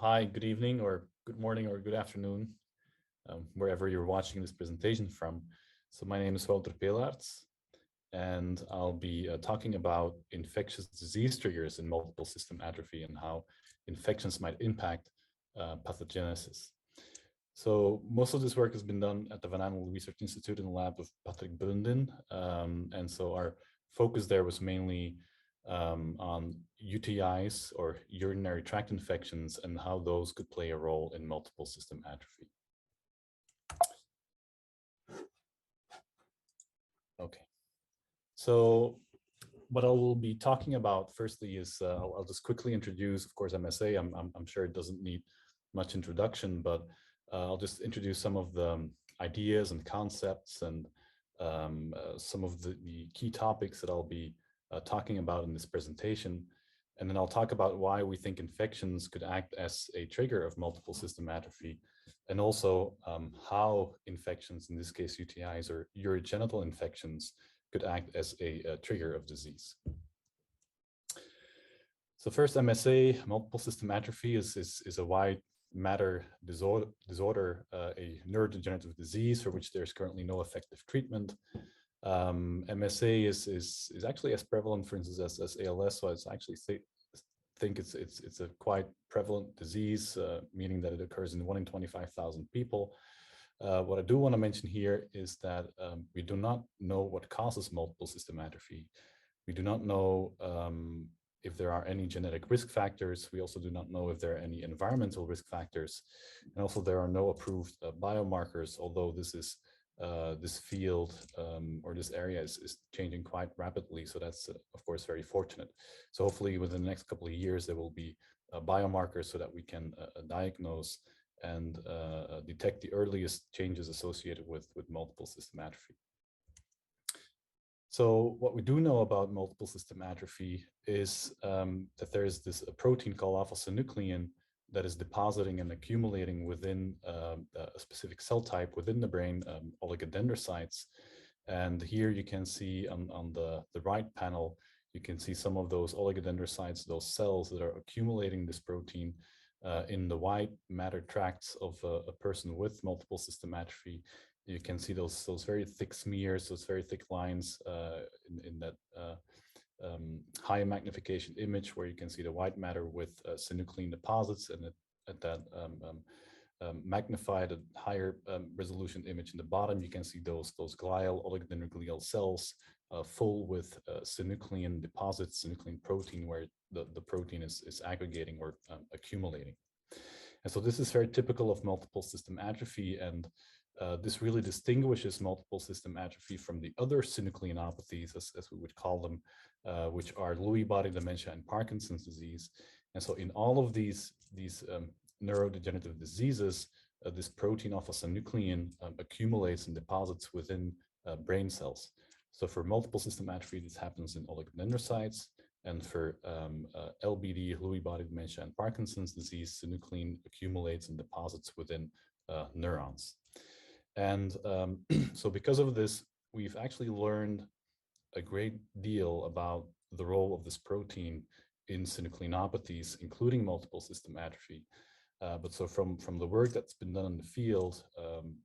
Hi, good evening or good morning or good afternoon, wherever you're watching this presentation from. So my name is Wouter Peelaerts, and I'll be talking about infectious disease triggers in multiple system atrophy and how infections might impact pathogenesis. So most of this work has been done at the Van Aanel Research Institute in the lab of Patrick Brundin. And so our focus there was mainly on UTIs or urinary tract infections and how those could play a role in multiple system atrophy. Okay, so what I will be talking about firstly is I'll just quickly introduce, of course, MSA. I'm sure it doesn't need much introduction, but I'll just introduce some of the ideas and concepts and some of the key topics that I'll be talking about in this presentation. And then I'll talk about why we think infections could act as a trigger of multiple system atrophy, and also how infections, in this case UTIs or urogenital infections, could act as a trigger of disease. So first, MSA, multiple system atrophy, is a wide matter disorder, a neurodegenerative disease for which there's currently no effective treatment. MSA is actually as prevalent, for instance, as ALS. So it's actually think it's a quite prevalent disease, meaning that it occurs in 1 in 25,000 people. What I do want to mention here is that we do not know what causes multiple system atrophy. We do not know if there are any genetic risk factors. We also do not know if there are any environmental risk factors. And also there are no approved biomarkers, although this field or this area is changing quite rapidly. So that's, of course, very fortunate. So hopefully within the next couple of years, there will be biomarkers so that we can diagnose and detect the earliest changes associated with multiple system atrophy. So what we do know about multiple system atrophy is that there is this protein called alpha-synuclein that is depositing and accumulating within a specific cell type within the brain, oligodendrocytes. And here you can see on the right panel, you can see some of those oligodendrocytes, those cells that are accumulating this protein in the white matter tracts of a person with multiple system atrophy. You can see those very thick smears, those very thick lines in that high magnification image where you can see the white matter with synuclein deposits, and at that magnified higher resolution image in the bottom, you can see those glial oligodendroglial cells full with synuclein deposits, synuclein protein, where the protein is aggregating or accumulating. And so this is very typical of multiple system atrophy, and this really distinguishes multiple system atrophy from the other synucleinopathies, as we would call them, which are Lewy body dementia and Parkinson's disease. And so in all of these neurodegenerative diseases, this protein alpha-synuclein accumulates and deposits within brain cells. So for multiple system atrophy, this happens in oligodendrocytes, and for LBD, Lewy body dementia and Parkinson's disease, synuclein accumulates and deposits within neurons. And so because of this, we've actually learned a great deal about the role of this protein in synucleinopathies, including multiple system atrophy. But so from the work that's been done in the field,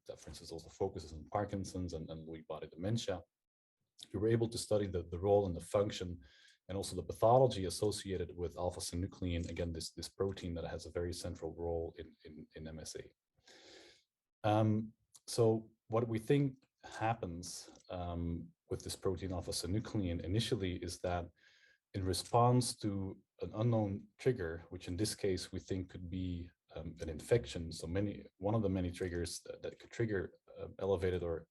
that for instance also focuses on Parkinson's and Lewy body dementia, we were able to study the role and the function and also the pathology associated with alpha-synuclein, again, this protein that has a very central role in MSA. So what we think happens with this protein alpha-synuclein initially is that in response to an unknown trigger, which in this case we think could be an infection, so one of the many triggers that could trigger elevated or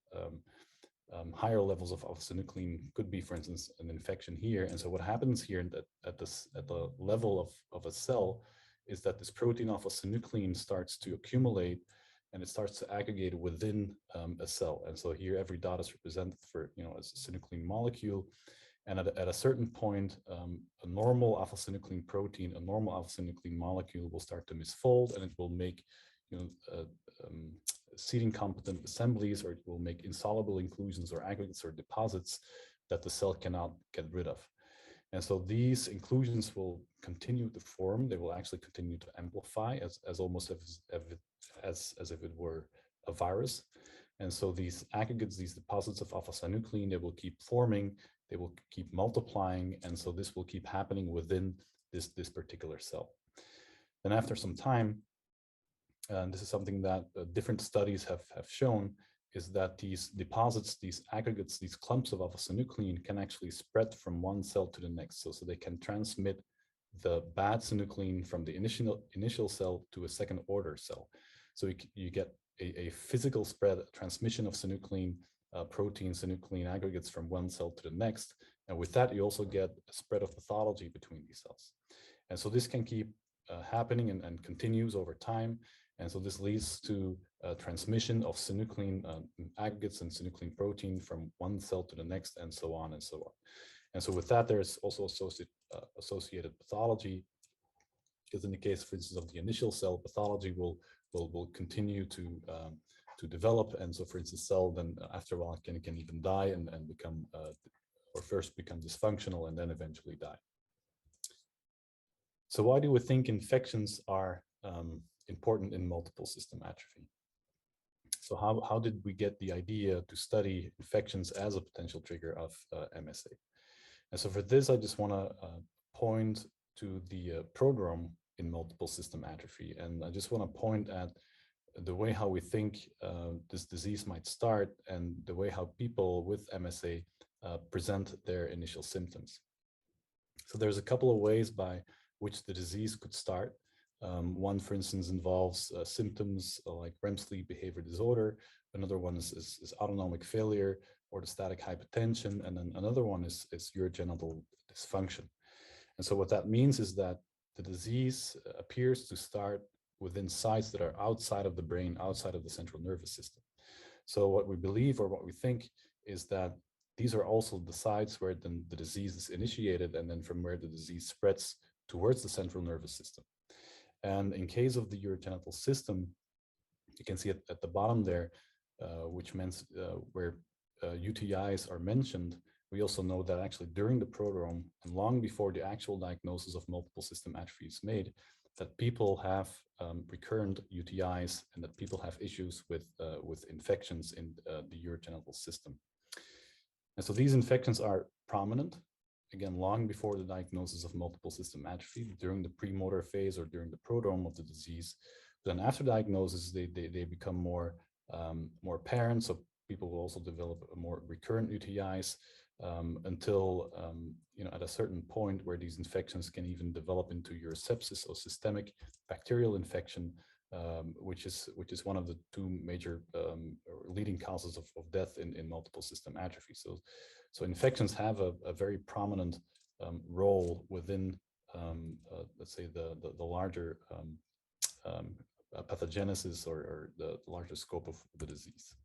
higher levels of alpha-synuclein could be, for instance, an infection here. And so what happens here at the level of a cell is that this protein alpha-synuclein starts to accumulate and it starts to aggregate within a cell. And so here every dot is represented for, as a synuclein molecule. And at a certain point, a normal alpha-synuclein protein, a normal alpha-synuclein molecule will start to misfold, and it will make seeding competent assemblies, or it will make insoluble inclusions or aggregates or deposits that the cell cannot get rid of. And so these inclusions will continue to form. They will actually continue to amplify as almost as if it were a virus. And so these aggregates, these deposits of alpha-synuclein, they will keep forming, they will keep multiplying. And so this will keep happening within this particular cell. Then after some time, and this is something that different studies have shown, is that these deposits, these aggregates, these clumps of alpha-synuclein can actually spread from one cell to the next. So they can transmit the bad synuclein from the initial cell to a second order cell. So you get a physical spread, a transmission of synuclein, protein synuclein aggregates from one cell to the next. And with that, you also get a spread of pathology between these cells. And so this can keep happening and continues over time. And so this leads to transmission of synuclein aggregates and synuclein protein from one cell to the next, and so on and so on. And so with that, there's also associated pathology, because in the case, for instance, of the initial cell, pathology will continue to develop. And so, for instance, cell then after a while can even die and become, or first become dysfunctional and then eventually die. So why do we think infections are important in multiple system atrophy? So how did we get the idea to study infections as a potential trigger of MSA? And so for this, I just want to point to the prodrome in multiple system atrophy. And I just want to point at the way how we think this disease might start and the way how people with MSA present their initial symptoms. So there's a couple of ways by which the disease could start. One, for instance, involves symptoms like REM sleep behavior disorder. Another one is autonomic failure or the static hypotension. And then another one is urogenital dysfunction. And so what that means is that the disease appears to start within sites that are outside of the brain, outside of the central nervous system. So what we believe or what we think is that these are also the sites where then the disease is initiated and then from where the disease spreads towards the central nervous system. And in case of the urogenital system, you can see at the bottom there, which means where UTIs are mentioned. We also know that actually during the prodrome and long before the actual diagnosis of multiple system atrophy is made, that people have recurrent UTIs and that people have issues with infections in the urogenital system. And so these infections are prominent, again, long before the diagnosis of multiple system atrophy, during the premotor phase or during the prodrome of the disease. Then after diagnosis, they become more apparent. So people will also develop more recurrent UTIs until at a certain point where these infections can even develop into urosepsis or systemic bacterial infection, which is one of the two major leading causes of death in multiple system atrophy. So infections have a very prominent role within, let's say, the larger pathogenesis or the larger scope of the disease.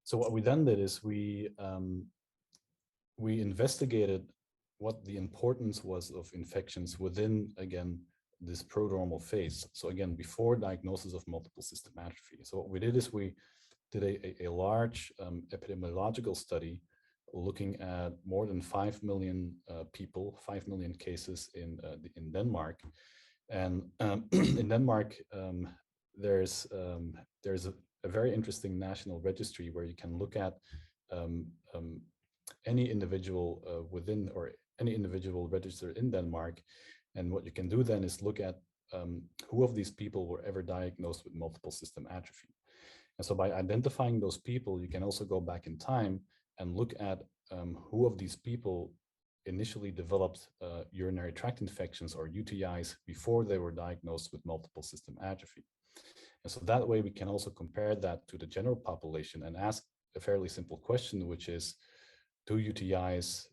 So what we then did is we investigated what the importance was of infections within, again, this prodromal phase. So again, before diagnosis of multiple system atrophy. So what we did is we did a large epidemiological study looking at more than 5 million people, 5 million cases in Denmark. And in Denmark, there's a very interesting national registry where you can look at any individual within or any individual registered in Denmark. And what you can do then is look at who of these people were ever diagnosed with multiple system atrophy. And so by identifying those people, you can also go back in time and look at who of these people initially developed urinary tract infections or UTIs before they were diagnosed with multiple system atrophy. And so that way we can also compare that to the general population and ask a fairly simple question, which is, do UTIs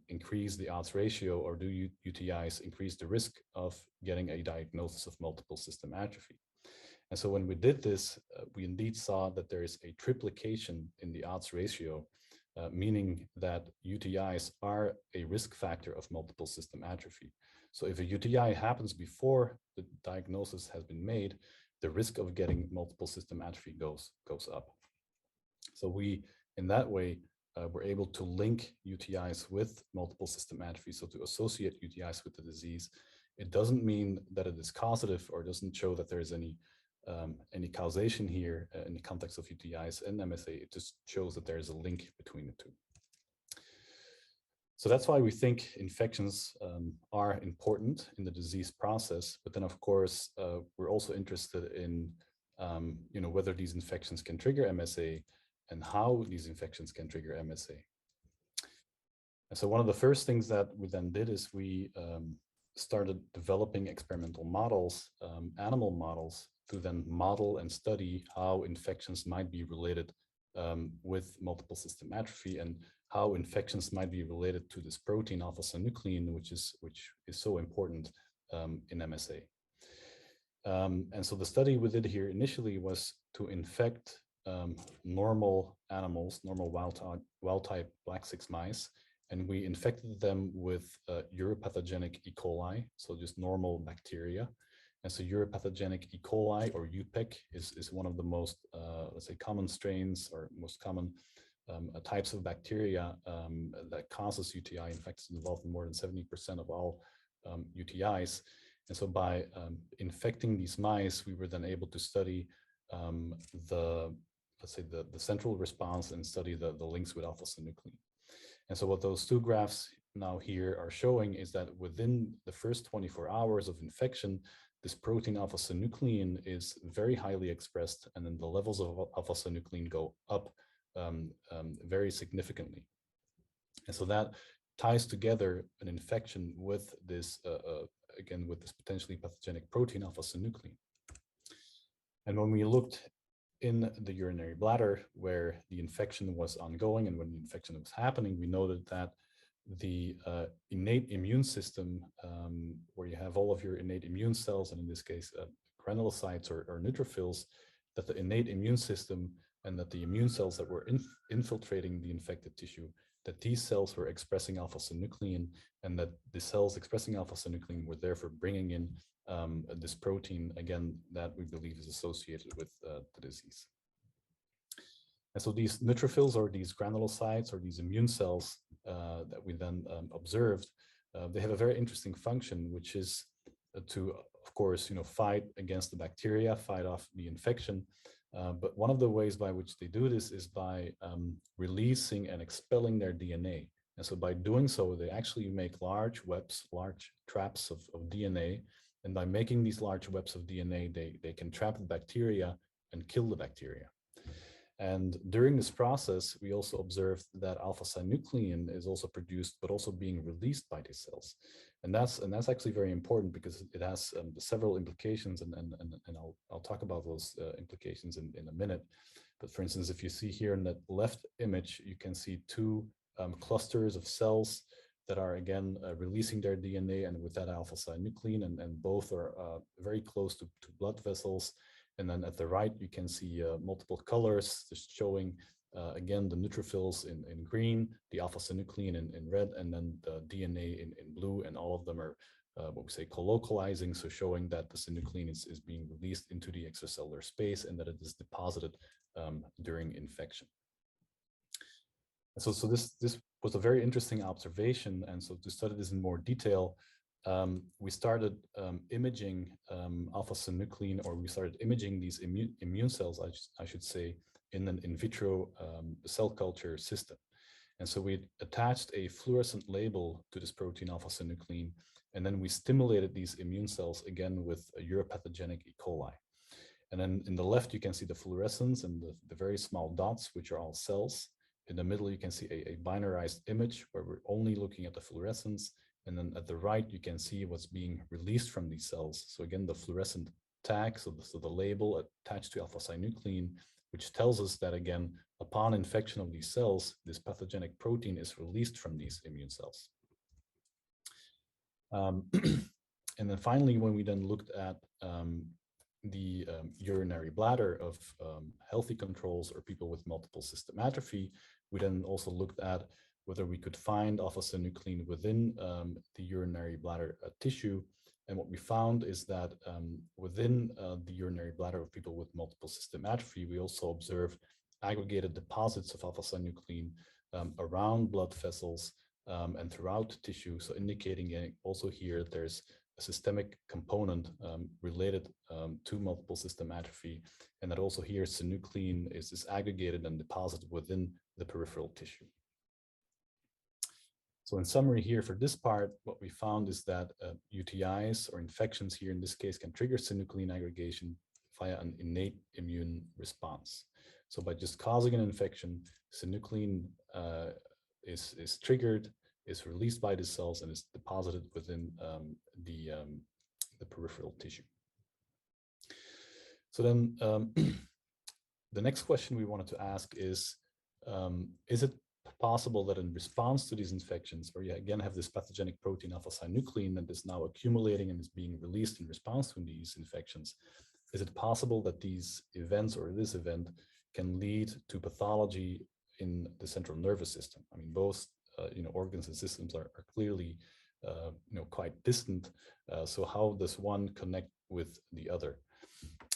increase the odds ratio, or do UTIs increase the risk of getting a diagnosis of multiple system atrophy? And so when we did this, we indeed saw that there is a triplication in the odds ratio, meaning that UTIs are a risk factor of multiple system atrophy. So if a UTI happens before the diagnosis has been made, the risk of getting multiple system atrophy goes up. So we, in that way, we're able to link UTIs with multiple system atrophy, so to associate UTIs with the disease. It doesn't mean that it is causative or doesn't show that there is any causation here in the context of UTIs and MSA. It just shows that there is a link between the two. So that's why we think infections are important in the disease process. But then, of course, we're also interested in whether these infections can trigger MSA and how these infections can trigger MSA. And so one of the first things that we then did is we started developing experimental models, animal models, to then model and study how infections might be related with multiple system atrophy and how infections might be related to this protein alpha-synuclein, which is so important in MSA. And so the study we did here initially was to infect normal animals, normal wild-type black 6 mice, and we infected them with uropathogenic E. coli, so just normal bacteria. And so uropathogenic E. coli, or UPEC, is one of the most, let's say, common strains or most common types of bacteria that causes UTI. In fact, it's involved in more than 70% of all UTIs. And so by infecting these mice, we were then able to study let's say, the central response and study the links with alpha-synuclein. And so what those two graphs now here are showing is that within the first 24 hours of infection, this protein alpha-synuclein is very highly expressed, and then the levels of alpha-synuclein go up very significantly. And so that ties together an infection with this, again, with this potentially pathogenic protein alpha-synuclein. And when we looked in the urinary bladder where the infection was ongoing and when the infection was happening, we noted that the innate immune system, where you have all of your innate immune cells, and in this case, granulocytes or neutrophils, that the innate immune system and that the immune cells that were infiltrating the infected tissue, that these cells were expressing alpha-synuclein, and that the cells expressing alpha-synuclein were therefore bringing in this protein, again, that we believe is associated with the disease. And so these neutrophils, or these granulocytes, or these immune cells that we then observed, they have a very interesting function, which is to, of course, fight against the bacteria, fight off the infection. But one of the ways by which they do this is by releasing and expelling their DNA. And so by doing so, they actually make large webs, large traps of DNA. And by making these large webs of DNA, they can trap the bacteria and kill the bacteria. And during this process, we also observed that alpha-synuclein is also produced, but also being released by these cells. And that's actually very important because it has several implications, and I'll talk about those implications in a minute. But for instance, if you see here in that left image, you can see two clusters of cells that are again releasing their DNA, and with that alpha-synuclein, and both are very close to blood vessels. And then at the right, you can see multiple colors just showing, again, the neutrophils in green, the alpha-synuclein in red, and then the DNA in blue. And all of them are what we say colocalizing, so showing that the synuclein is being released into the extracellular space and that it is deposited during infection. And so this was a very interesting observation. And so to study this in more detail, we started imaging alpha-synuclein, or we started imaging these immune cells, I should say, in an in vitro cell culture system. And so we attached a fluorescent label to this protein alpha-synuclein, and then we stimulated these immune cells again with a uropathogenic E. coli. And then in the left, you can see the fluorescence and the very small dots, which are all cells. In the middle, you can see a binarized image where we're only looking at the fluorescence. And then at the right, you can see what's being released from these cells. So again, the fluorescent tag, so the label attached to alpha-synuclein, which tells us that, again, upon infection of these cells, this pathogenic protein is released from these immune cells. And then finally, when we then looked at the urinary bladder of healthy controls or people with multiple system atrophy, we then also looked at whether we could find alpha-synuclein within the urinary bladder tissue. And what we found is that within the urinary bladder of people with multiple system atrophy, we also observed aggregated deposits of alpha-synuclein around blood vessels and throughout tissue. So indicating also here there's a systemic component related to multiple system atrophy, and that also here synuclein is aggregated and deposited within the peripheral tissue. So in summary here for this part, what we found is that UTIs or infections here in this case can trigger synuclein aggregation via an innate immune response. So by just causing an infection, synuclein is triggered, is released by the cells, and is deposited within the peripheral tissue. So then the next question we wanted to ask is it possible that in response to these infections, where you again have this pathogenic protein alpha-synuclein that is now accumulating and is being released in response to these infections, is it possible that these events or this event can lead to pathology in the central nervous system? I mean, both organs and systems are clearly quite distant. So how does one connect with the other?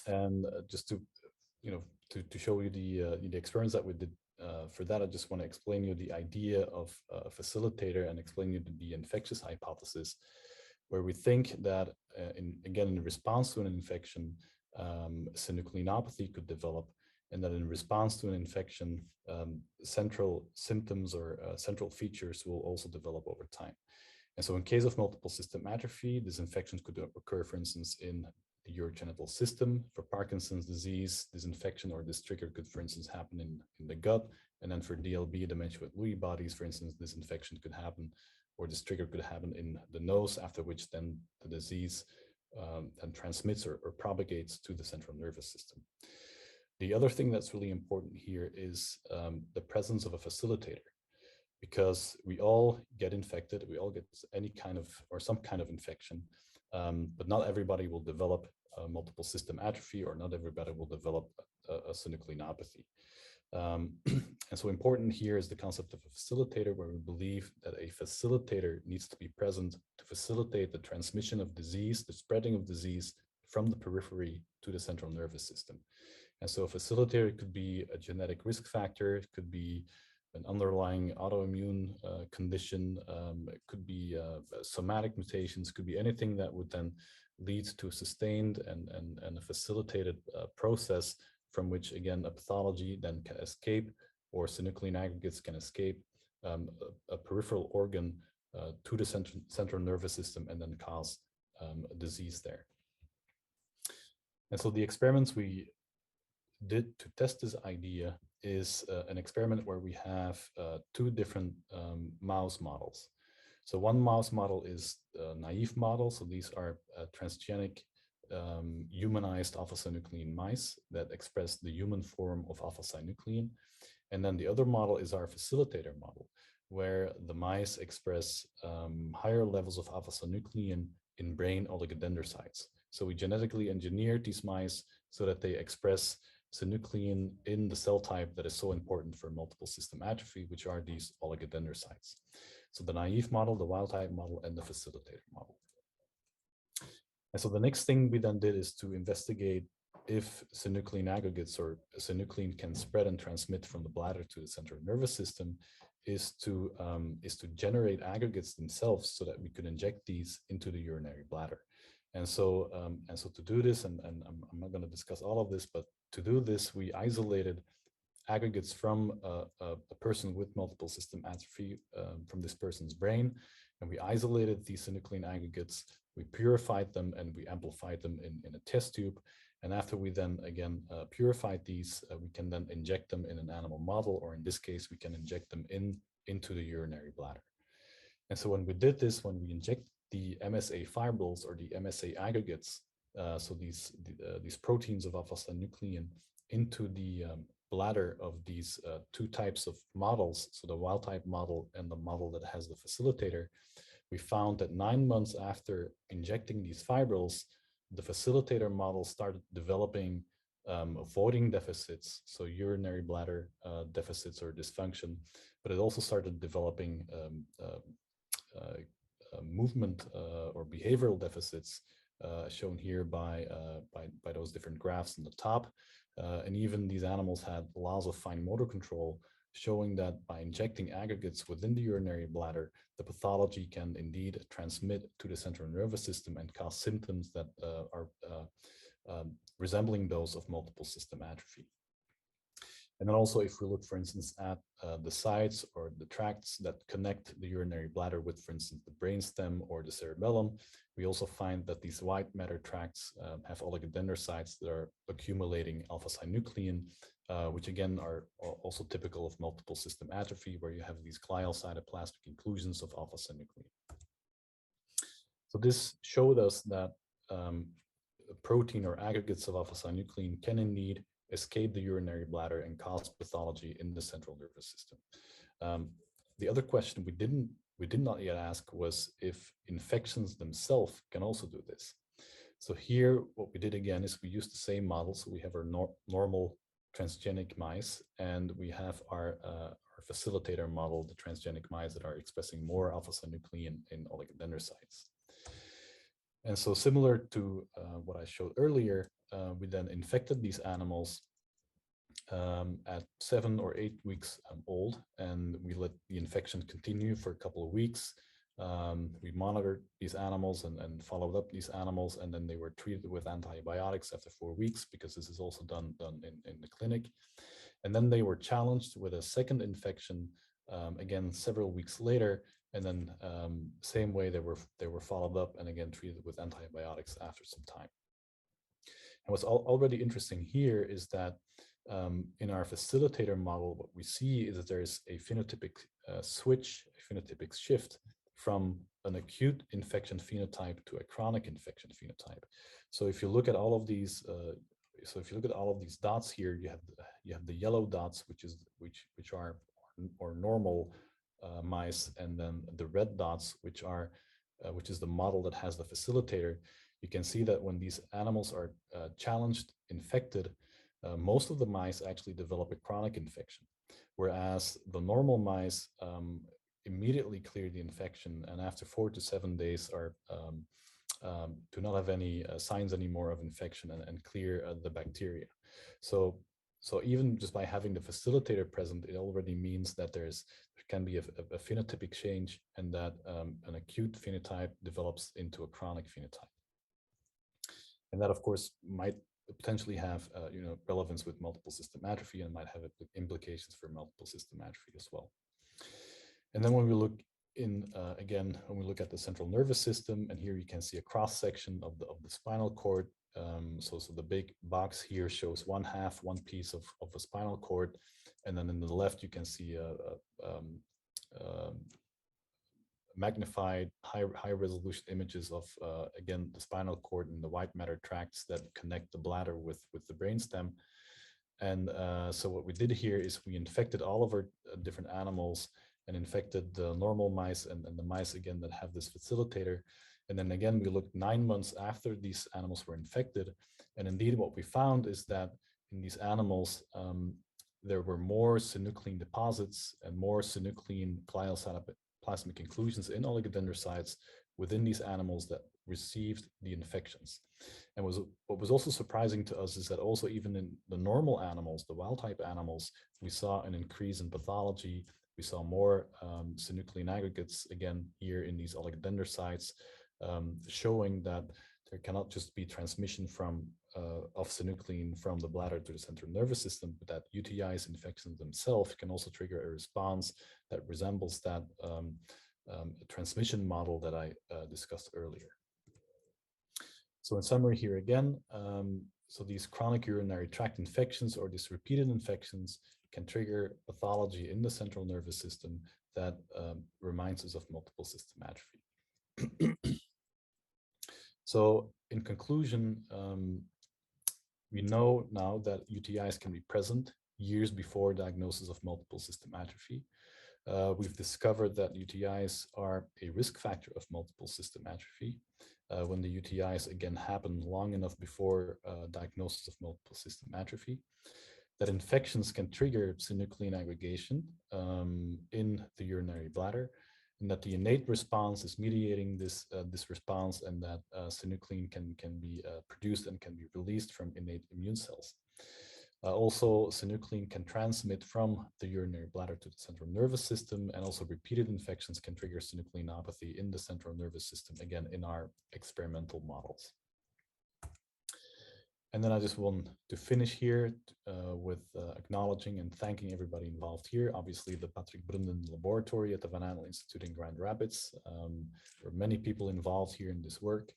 And just to to show you the experiments that we did for that, I just want to explain you the idea of a facilitator and explain you the infectious hypothesis, where we think that in response to an infection, synucleinopathy could develop, and that in response to an infection, central symptoms or central features will also develop over time. And so in case of multiple system atrophy, these infections could occur, for instance, in the urogenital system. For Parkinson's disease, this infection or this trigger could, for instance, happen in the gut. And then for DLB, dementia with Lewy bodies, for instance, this infection could happen, or this trigger could happen in the nose, after which then the disease then transmits or propagates to the central nervous system. The other thing that's really important here is the presence of a facilitator, because we all get infected, we all get any kind of or some kind of infection, but not everybody will develop multiple system atrophy, or not everybody will develop a synucleinopathy. And so important here is the concept of a facilitator, where we believe that a facilitator needs to be present to facilitate the transmission of disease, the spreading of disease from the periphery to the central nervous system. And so a facilitator could be a genetic risk factor, it could be an underlying autoimmune condition, it could be somatic mutations, could be anything that would then lead to a sustained and a facilitated process from which, again, a pathology then can escape, or synuclein aggregates can escape a peripheral organ to the central nervous system and then cause a disease there. And so the experiments we did to test this idea is an experiment where we have two different mouse models. So one mouse model is a naive model. So these are transgenic humanized alpha-synuclein mice that express the human form of alpha-synuclein. And then the other model is our facilitator model, where the mice express higher levels of alpha-synuclein in brain oligodendrocytes. So we genetically engineered these mice so that they express synuclein in the cell type that is so important for multiple system atrophy, which are these oligodendrocytes. So the naive model, the wild type model, and the facilitator model. And so the next thing we then did is to investigate if synuclein aggregates or synuclein can spread and transmit from the bladder to the central nervous system, is to generate aggregates themselves so that we could inject these into the urinary bladder. And so to do this, and I'm not going to discuss all of this, but to do this, we isolated aggregates from a person with multiple system atrophy from this person's brain, and we isolated these synuclein aggregates, we purified them, and we amplified them in a test tube. And after we then again purified these, we can then inject them in an animal model, or in this case, we can inject them into the urinary bladder. And so when we did this, when we inject the MSA fibrils or the MSA aggregates, so these proteins of alpha-synuclein into the bladder of these two types of models, so the wild type model and the model that has the facilitator, we found that 9 months after injecting these fibrils, the facilitator model started developing voiding deficits, so urinary bladder deficits or dysfunction, but it also started developing movement or behavioral deficits, shown here by those different graphs on the top. And even these animals had loss of fine motor control, showing that by injecting aggregates within the urinary bladder, the pathology can indeed transmit to the central nervous system and cause symptoms that are resembling those of multiple system atrophy. And then also, if we look, for instance, at the sites or the tracts that connect the urinary bladder with, for instance, the brainstem or the cerebellum, we also find that these white matter tracts have oligodendrocytes that are accumulating alpha-synuclein, which again are also typical of multiple system atrophy, where you have these glial cytoplasmic inclusions of alpha-synuclein. So this showed us that a protein or aggregates of alpha-synuclein can indeed escape the urinary bladder and cause pathology in the central nervous system. The other question we did not yet ask was if infections themselves can also do this. So here, what we did again is we used the same model. So we have our normal transgenic mice, and we have our facilitator model, the transgenic mice that are expressing more alpha-synuclein in oligodendrocytes. And so similar to what I showed earlier, we then infected these animals at 7 or 8 weeks old, and we let the infection continue for a couple of weeks. We monitored these animals and followed up these animals, and then they were treated with antibiotics after 4 weeks, because this is also done in the clinic. And then they were challenged with a second infection, again, several weeks later, and then same way they were followed up and again treated with antibiotics after some time. And what's already interesting here is that in our facilitator model, what we see is that there's a phenotypic switch, a phenotypic shift from an acute infection phenotype to a chronic infection phenotype. So if you look at all of these, dots here, you have the yellow dots, which are normal mice, and then the red dots, which is the model that has the facilitator. You can see that when these animals are challenged, infected, most of the mice actually develop a chronic infection, whereas the normal mice immediately clear the infection, and after 4 to 7 days do not have any signs anymore of infection and clear the bacteria. So even just by having the facilitator present, it already means that there can be a phenotypic change, and that an acute phenotype develops into a chronic phenotype. And that, of course, might potentially have relevance with multiple system atrophy, and might have implications for multiple system atrophy as well. And then when we look again, when we look at the central nervous system, and here you can see a cross section of the spinal cord. So the big box here shows one piece of a spinal cord, and then in the left you can see a magnified high resolution images of again the spinal cord and the white matter tracts that connect the bladder with the brainstem. And so what we did here is we infected all of our different animals, and infected the normal mice and the mice again that have this facilitator. And then again, we looked 9 months after these animals were infected. And indeed, what we found is that in these animals, there were more synuclein deposits and more synuclein glial cytoplasmic inclusions in oligodendrocytes within these animals that received the infections. And what was also surprising to us is that also even in the normal animals, the wild type animals, we saw an increase in pathology. We saw more synuclein aggregates again here in these oligodendrocytes, showing that there cannot just be transmission of synuclein from the bladder to the central nervous system, but that UTIs, infections themselves, can also trigger a response that resembles that transmission model that I discussed earlier. So in summary here again, so these chronic urinary tract infections or these repeated infections can trigger pathology in the central nervous system that reminds us of multiple system atrophy. So in conclusion, we know now that UTIs can be present years before diagnosis of multiple system atrophy. We've discovered that UTIs are a risk factor of multiple system atrophy. When the UTIs again happen long enough before diagnosis of multiple system atrophy, that infections can trigger synuclein aggregation in the urinary bladder, and that the innate response is mediating this response, and that synuclein can be produced and can be released from innate immune cells. Also, synuclein can transmit from the urinary bladder to the central nervous system, and also repeated infections can trigger synucleinopathy in the central nervous system, again, in our experimental models. And then I just want to finish here with acknowledging and thanking everybody involved here. Obviously, the Patrick Brunden Laboratory at the Van Andel Institute in Grand Rapids. There are many people involved here in this work.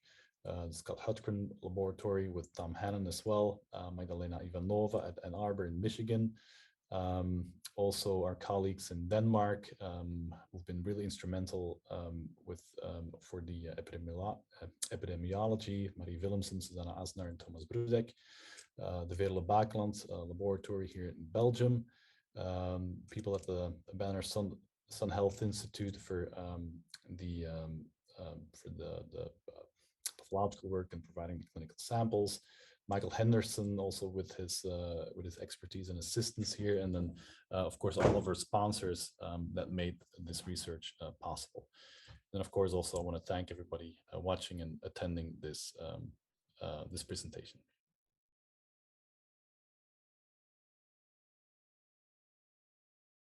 The Scott Hutchkin Laboratory with Tom Hannon as well, Magdalena Ivanova at Ann Arbor in Michigan. Also our colleagues in Denmark who've been really instrumental for the epidemiology, Marie Willemsen, Susanna Asner, and Thomas Brudek. The Vedele Bakeland Laboratory here in Belgium. People at the Banner Sun Health Institute for the pathological work and providing the clinical samples. Michael Henderson also with his expertise and assistance here, and then of course all of our sponsors that made this research possible. And of course also I want to thank everybody watching and attending this this presentation.